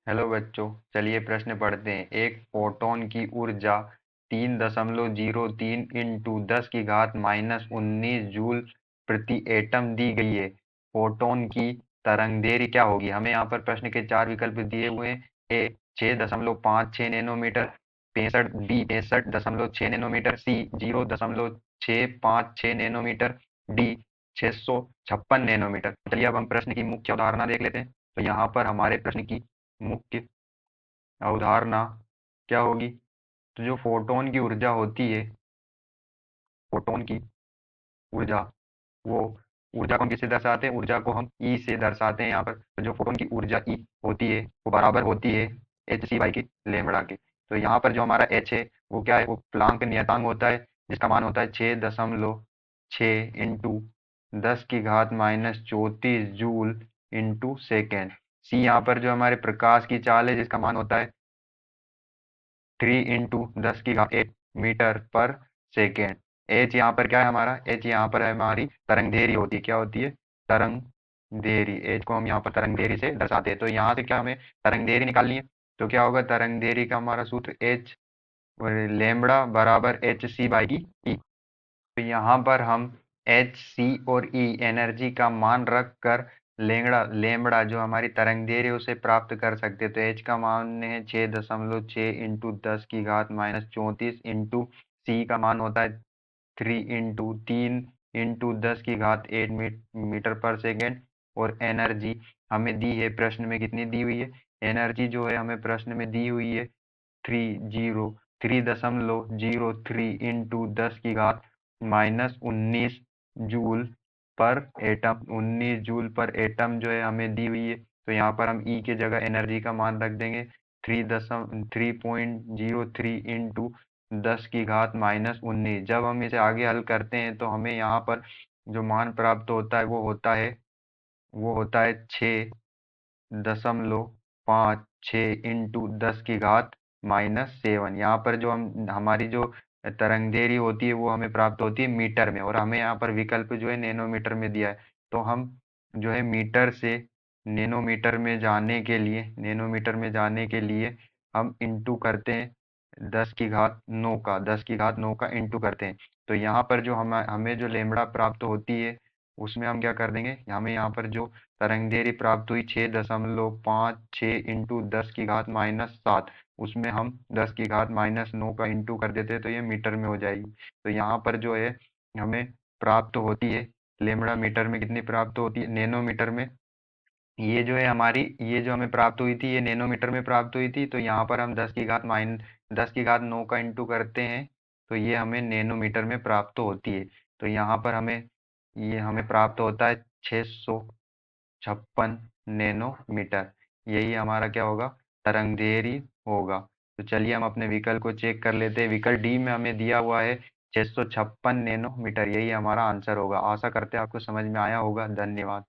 Hello बच्चों, चलिए प्रश्न पढ़ते हैं। एक फोटॉन की ऊर्जा 3.03 इंटू 10⁻−19 जूल प्रति एटम दी गई है। फोटॉन की तरंगदैर्घ्य क्या होगी? हमें यहाँ पर प्रश्न के चार विकल्प दिए हुए हैं। ए 6.56 नैनोमीटर, 65 नैनोमीटर, सी 0.656 नैनोमीटर, डी 656 नैनोमीटर। चलिए अब हम प्रश्न की मुख्य अवधारणा देख लेते हैं। तो यहाँ पर हमारे प्रश्न की मुख्य अवधारणा क्या होगी? तो जो फोटोन की ऊर्जा होती है, फोटोन की ऊर्जा, वो ऊर्जा को हम किससे दर्शाते हैं? ऊर्जा को हम ई से दर्शाते हैं। यहाँ पर तो जो फोटोन की ऊर्जा ई होती है वो बराबर होती है एच सी बाई की लेमड़ा के। तो यहाँ पर जो हमारा एच है वो क्या है? वो प्लांक नियतांक होता है, जिसका मान होता है 6.6 इंटू 10⁻−34 जूल इंटू सेकेंड। सी यहाँ पर जो हमारे प्रकाश की चाल है, जिसका मान होता है 3 × 10⁸ मीटर पर सेकेंड। एच यहाँ पर क्या है? हमारा एच यहाँ पर है हमारी तरंगदैर्घ्य होती है। क्या होती है? तरंगदैर्घ्य। एच को हम यहाँ पर तरंगदैर्घ्य से दर्शाते हैं। तो यहाँ से क्या हमें तरंगदैर्घ्य निकालनी है। तो क्या होगा? तरंगदैर्घ्य का हमारा सूत्र एच लेमड़ा बराबर एच सी बाई की ई। तो यहाँ पर हम एच सी और ई एनर्जी का मान रख कर लेमड़ा लेमड़ा जो हमारी तरंगदैर्घ्य उसे प्राप्त कर सकते हैं। तो एच का मान है 6.6 इंटू 10⁻−34 इंटू सी का मान होता है 3 × 10⁸ मीटर पर सेकेंड। और एनर्जी हमें दी है प्रश्न में, कितनी दी हुई है? एनर्जी जो है हमें प्रश्न में दी हुई है 3.03 इंटू 10⁻−19 जूल पर एटम। 19 जूल पर एटम जो है हमें दी हुई है। तो यहाँ पर हम ई के जगह एनर्जी का मान रख देंगे 3.03 इंटू 10⁻−19। जब हम इसे आगे हल करते हैं तो हमें यहाँ पर जो मान प्राप्त होता है वो होता है 6.56 इंटू 10⁻−7। यहाँ पर जो हम हमारी जो तरंगदैर्घ्य होती है वो हमें प्राप्त होती है मीटर में, और हमें यहाँ पर विकल्प जो है नैनोमीटर में दिया है। तो हम जो है मीटर से नैनोमीटर में जाने के लिए हम इंटू करते हैं 10⁻9 का इंटू करते हैं। तो यहाँ पर जो हमें जो लेमड़ा प्राप्त होती है उसमें हम क्या कर देंगे? हमें यहाँ पर जो तरंगदैर्घ्य प्राप्त हुई 6.56 इंटू 10⁻−7, उसमें हम 10⁻9 का इंटू कर देते हैं तो ये मीटर में हो जाएगी। तो यहाँ पर जो है हमें प्राप्त होती है लेमड़ा मीटर में कितनी प्राप्त होती है? नैनोमीटर में। ये जो है हमारी, ये जो हमें प्राप्त हुई थी ये नैनोमीटर में प्राप्त हुई थी। तो यहाँ पर हम 10⁻9 का इंटू करते हैं तो ये हमें नैनोमीटर में प्राप्त होती है। तो यहाँ पर हमें प्राप्त होता है 656 नैनोमीटर। यही हमारा क्या होगा? तरंगदैर्घ्य होगा। तो चलिए हम अपने विकल्प को चेक कर लेते हैं। विकल्प डी में हमें दिया हुआ है 656 नैनोमीटर। यही हमारा आंसर होगा। आशा करते हैं आपको समझ में आया होगा। धन्यवाद।